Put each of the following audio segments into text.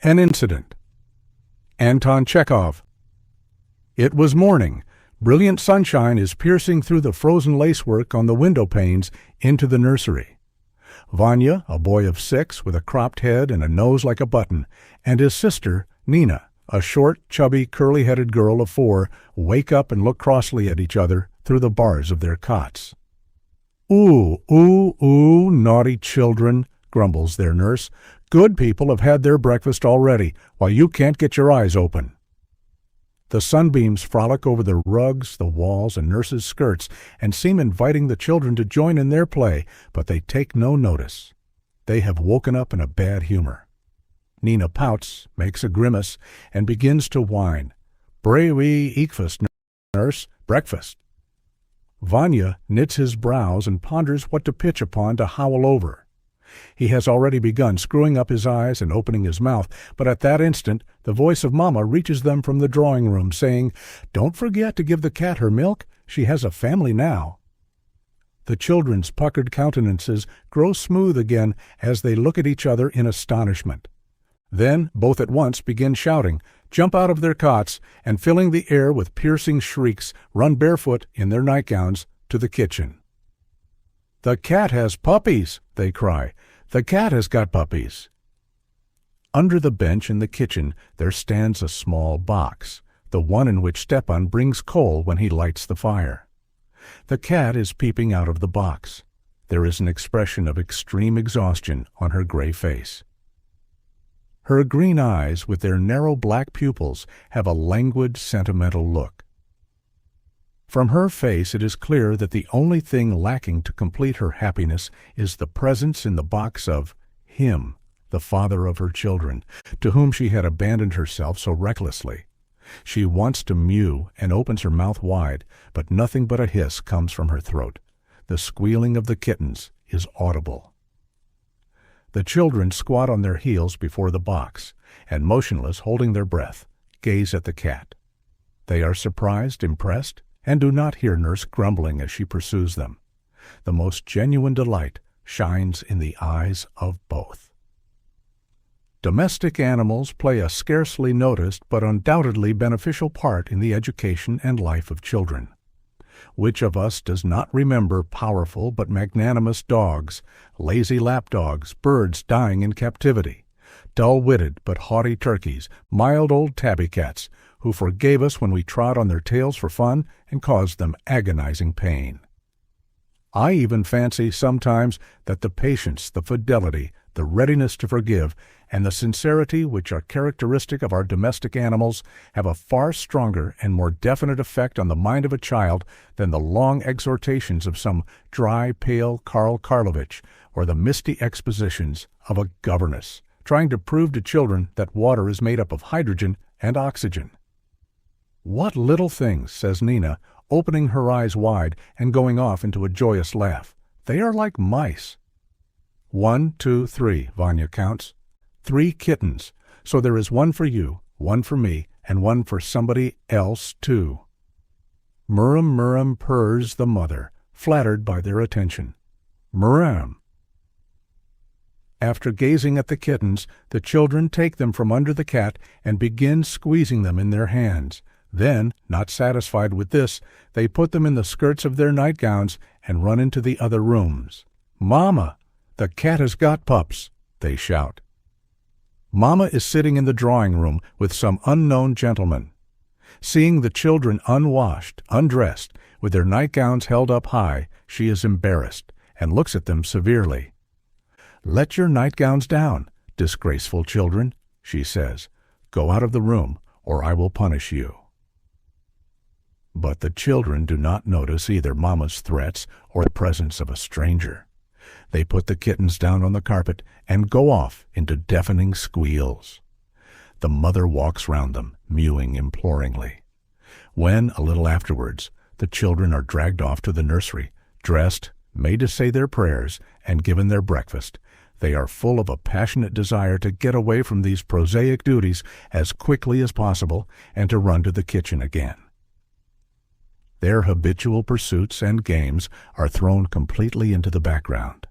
An incident. Anton Chekhov. It was morning. Brilliant sunshine is piercing through the frozen lacework on the window panes into the nursery. Vanya, a boy of 6 with a cropped head and a nose like a button, and his sister, Nina, a short, chubby, curly-headed girl of 4, wake up and look crossly at each other through the bars of their cots. "Ooh, ooh, ooh, naughty children," grumbles their nurse. "Good people have had their breakfast already, while you can't get your eyes open." The sunbeams frolic over the rugs, the walls, and nurses' skirts, and seem inviting the children to join in their play, but they take no notice. They have woken up in a bad humor. Nina pouts, makes a grimace, and begins to whine. "Brawy eakfast, nurse, breakfast." Vanya knits his brows and ponders what to pitch upon to howl over. He has already begun screwing up his eyes and opening his mouth, but at that instant the voice of Mama reaches them from the drawing-room, saying, "Don't forget to give the cat her milk. She has a family now." The children's puckered countenances grow smooth again as they look at each other in astonishment. Then both at once begin shouting, jump out of their cots, and filling the air with piercing shrieks, run barefoot in their nightgowns to the kitchen. "The cat has puppies!" they cry. "The cat has got puppies!" Under the bench in the kitchen there stands a small box, the one in which Stepan brings coal when he lights the fire. The cat is peeping out of the box. There is an expression of extreme exhaustion on her gray face. Her green eyes, with their narrow black pupils, have a languid, sentimental look. From her face it is clear that the only thing lacking to complete her happiness is the presence in the box of him, the father of her children, to whom she had abandoned herself so recklessly. She wants to mew and opens her mouth wide, but nothing but a hiss comes from her throat. The squealing of the kittens is audible. The children squat on their heels before the box, and motionless, holding their breath, gaze at the cat. They are surprised, impressed, and do not hear Nurse grumbling as she pursues them. The most genuine delight shines in the eyes of both. Domestic animals play a scarcely noticed but undoubtedly beneficial part in the education and life of children. Which of us does not remember powerful but magnanimous dogs, lazy lapdogs, birds dying in captivity, dull-witted but haughty turkeys, mild old tabby cats, who forgave us when we trod on their tails for fun and caused them agonizing pain. I even fancy sometimes that the patience, the fidelity, the readiness to forgive, and the sincerity which are characteristic of our domestic animals have a far stronger and more definite effect on the mind of a child than the long exhortations of some dry, pale Karl Karlovich or the misty expositions of a governess, trying to prove to children that water is made up of hydrogen and oxygen. "What little things," says Nina, opening her eyes wide and going off into a joyous laugh. "They are like mice." 1, 2, 3, Vanya counts. 3 kittens, so there is one for you, one for me, and one for somebody else, too. Murrum, murrum, purrs the mother, flattered by their attention. Murrum. After gazing at the kittens, the children take them from under the cat and begin squeezing them in their hands. Then, not satisfied with this, they put them in the skirts of their nightgowns and run into the other rooms. "Mama, the cat has got pups," they shout. Mama is sitting in the drawing-room with some unknown gentleman. Seeing the children unwashed, undressed, with their nightgowns held up high, she is embarrassed and looks at them severely. "Let your nightgowns down, disgraceful children," she says. "Go out of the room, or I will punish you." But the children do not notice either Mama's threats or the presence of a stranger. They put the kittens down on the carpet and go off into deafening squeals. The mother walks round them, mewing imploringly. When, a little afterwards, the children are dragged off to the nursery, dressed, made to say their prayers, and given their breakfast, they are full of a passionate desire to get away from these prosaic duties as quickly as possible and to run to the kitchen again. Their habitual pursuits and games are thrown completely into the background.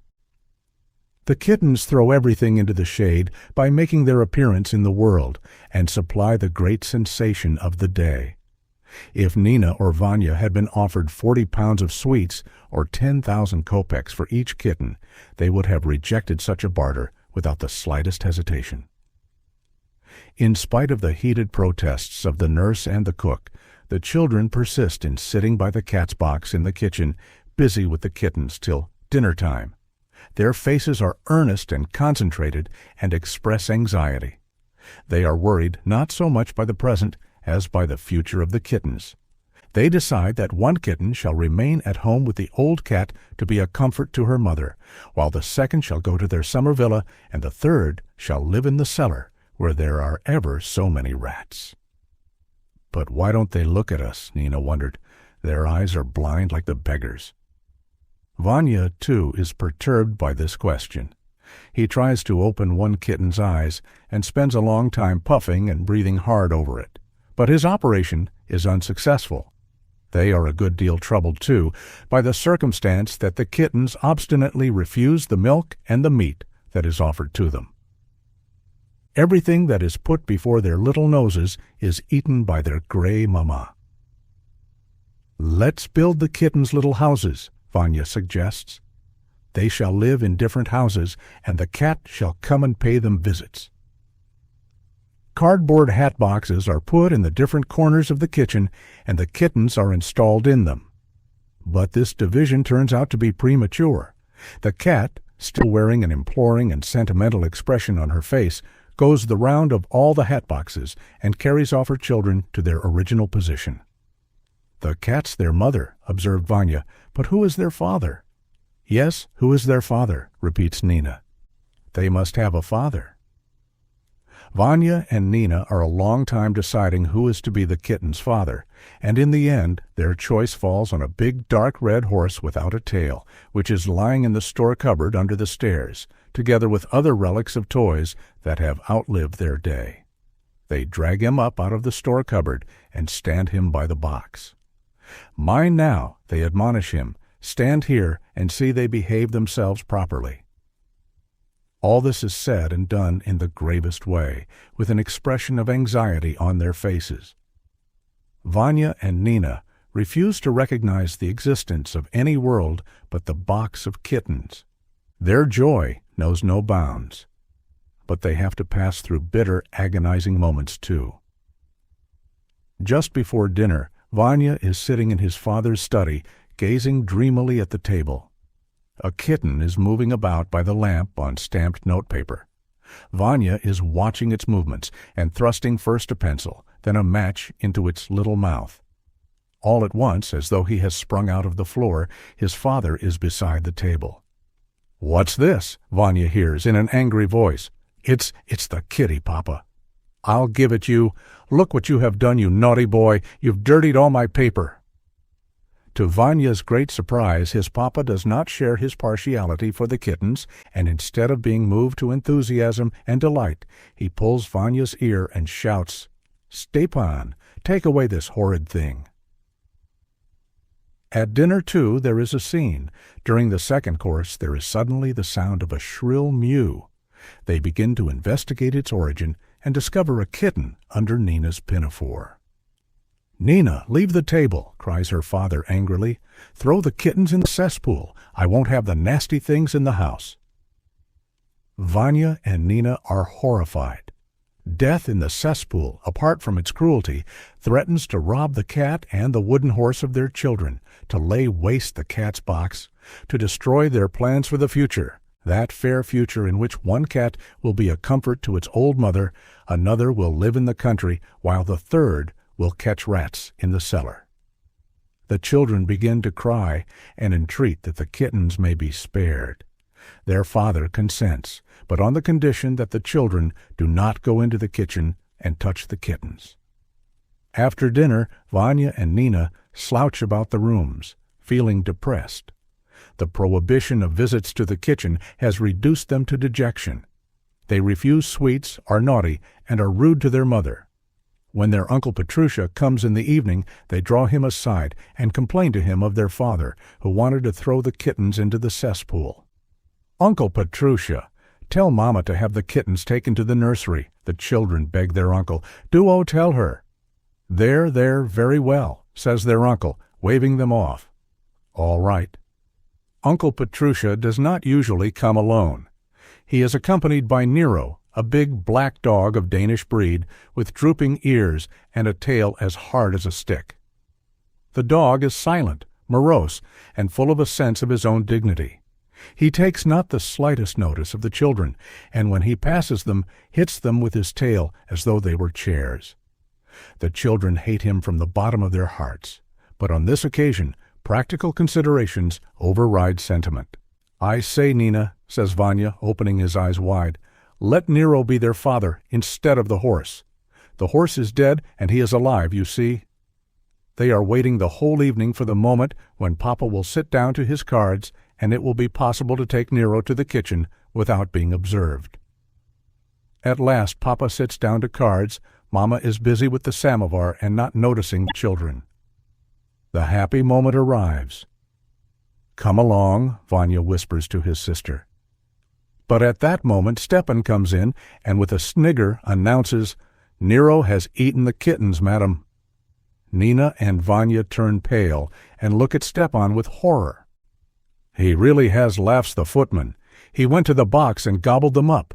The kittens throw everything into the shade by making their appearance in the world and supply the great sensation of the day. If Nina or Vanya had been offered 40 pounds of sweets or 10,000 kopecks for each kitten, they would have rejected such a barter without the slightest hesitation. In spite of the heated protests of the nurse and the cook, the children persist in sitting by the cat's box in the kitchen, busy with the kittens till dinner time. Their faces are earnest and concentrated and express anxiety. They are worried not so much by the present as by the future of the kittens. They decide that one kitten shall remain at home with the old cat to be a comfort to her mother, while the second shall go to their summer villa, and the third shall live in the cellar, where there are ever so many rats. But why don't they look at us? Nina wondered. Their eyes are blind like the beggars. Vanya, too, is perturbed by this question. He tries to open one kitten's eyes and spends a long time puffing and breathing hard over it. But his operation is unsuccessful. They are a good deal troubled, too, by the circumstance that the kittens obstinately refuse the milk and the meat that is offered to them. Everything that is put before their little noses is eaten by their gray mamma. "Let's build the kittens little houses," Vanya suggests. "They shall live in different houses, and the cat shall come and pay them visits." Cardboard hat boxes are put in the different corners of the kitchen, and the kittens are installed in them. But this division turns out to be premature. The cat, still wearing an imploring and sentimental expression on her face, goes the round of all the hat boxes and carries off her children to their original position. "The cat's their mother," observed Vanya, "but who is their father?" "Yes, who is their father?" repeats Nina. "They must have a father." Vanya and Nina are a long time deciding who is to be the kitten's father, and in the end their choice falls on a big dark red horse without a tail, which is lying in the store cupboard under the stairs, together with other relics of toys that have outlived their day. They drag him up out of the store cupboard and stand him by the box. "Mind now," they admonish him, "stand here and see they behave themselves properly." All this is said and done in the gravest way, with an expression of anxiety on their faces. Vanya and Nina refuse to recognize the existence of any world but the box of kittens. Their joy knows no bounds. But they have to pass through bitter, agonizing moments, too. Just before dinner, Vanya is sitting in his father's study, gazing dreamily at the table. A kitten is moving about by the lamp on stamped notepaper. Vanya is watching its movements and thrusting first a pencil, then a match into its little mouth. All at once, as though he has sprung out of the floor, his father is beside the table. "What's this?" Vanya hears in an angry voice. It's the kitty, Papa." "I'll give it you. Look what you have done, you naughty boy. You've dirtied all my paper." To Vanya's great surprise, his papa does not share his partiality for the kittens, and instead of being moved to enthusiasm and delight, he pulls Vanya's ear and shouts, "Stepan, take away this horrid thing." At dinner, too, there is a scene. During the second course, there is suddenly the sound of a shrill mew. They begin to investigate its origin and discover a kitten under Nina's pinafore. "Nina, leave the table," cries her father angrily. "Throw the kittens in the cesspool. I won't have the nasty things in the house." Vanya and Nina are horrified. Death in the cesspool, apart from its cruelty, threatens to rob the cat and the wooden horse of their children, to lay waste the cat's box, to destroy their plans for the future, that fair future in which one cat will be a comfort to its old mother, another will live in the country, while the third will catch rats in the cellar. The children begin to cry and entreat that the kittens may be spared. Their father consents, but on the condition that the children do not go into the kitchen and touch the kittens. After dinner, Vanya and Nina slouch about the rooms, feeling depressed. The prohibition of visits to the kitchen has reduced them to dejection. They refuse sweets, are naughty, and are rude to their mother. When their Uncle Petrusha comes in the evening, they draw him aside and complain to him of their father, who wanted to throw the kittens into the cesspool. "Uncle Petruchia, tell Mama to have the kittens taken to the nursery," the children beg their uncle. "Do tell her." "There, very well," says their uncle, waving them off. All right. Uncle Petruchia does not usually come alone. He is accompanied by Nero, a big black dog of Danish breed, with drooping ears and a tail as hard as a stick. The dog is silent, morose, and full of a sense of his own dignity. He takes not the slightest notice of the children, and when he passes them, hits them with his tail as though they were chairs. The children hate him from the bottom of their hearts, but on this occasion, practical considerations override sentiment. "I say, Nina," says Vanya, opening his eyes wide, "let Nero be their father instead of the horse. The horse is dead, and he is alive, you see." They are waiting the whole evening for the moment when Papa will sit down to his cards, and it will be possible to take Nero to the kitchen without being observed. At last Papa sits down to cards. Mama is busy with the samovar and not noticing the children. The happy moment arrives. "Come along," Vanya whispers to his sister. But at that moment Stepan comes in and with a snigger announces, "Nero has eaten the kittens, madam." Nina and Vanya turn pale and look at Stepan with horror. "He really has," laughs the footman. "He went to the box and gobbled them up."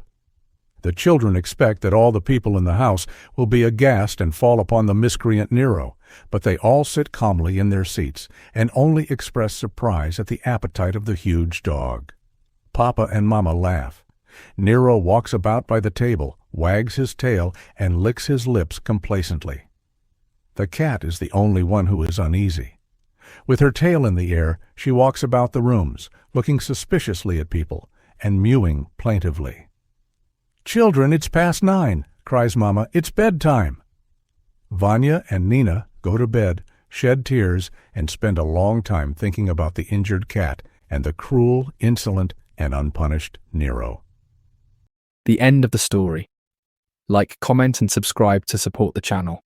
The children expect that all the people in the house will be aghast and fall upon the miscreant Nero, but they all sit calmly in their seats and only express surprise at the appetite of the huge dog. Papa and Mama laugh. Nero walks about by the table, wags his tail, and licks his lips complacently. The cat is the only one who is uneasy. With her tail in the air, she walks about the rooms, looking suspiciously at people and mewing plaintively. "Children, it's past 9, cries Mama. "It's bedtime." Vanya and Nina go to bed, shed tears, and spend a long time thinking about the injured cat and the cruel, insolent, and unpunished Nero. The end of the story. Like, comment, and subscribe to support the channel.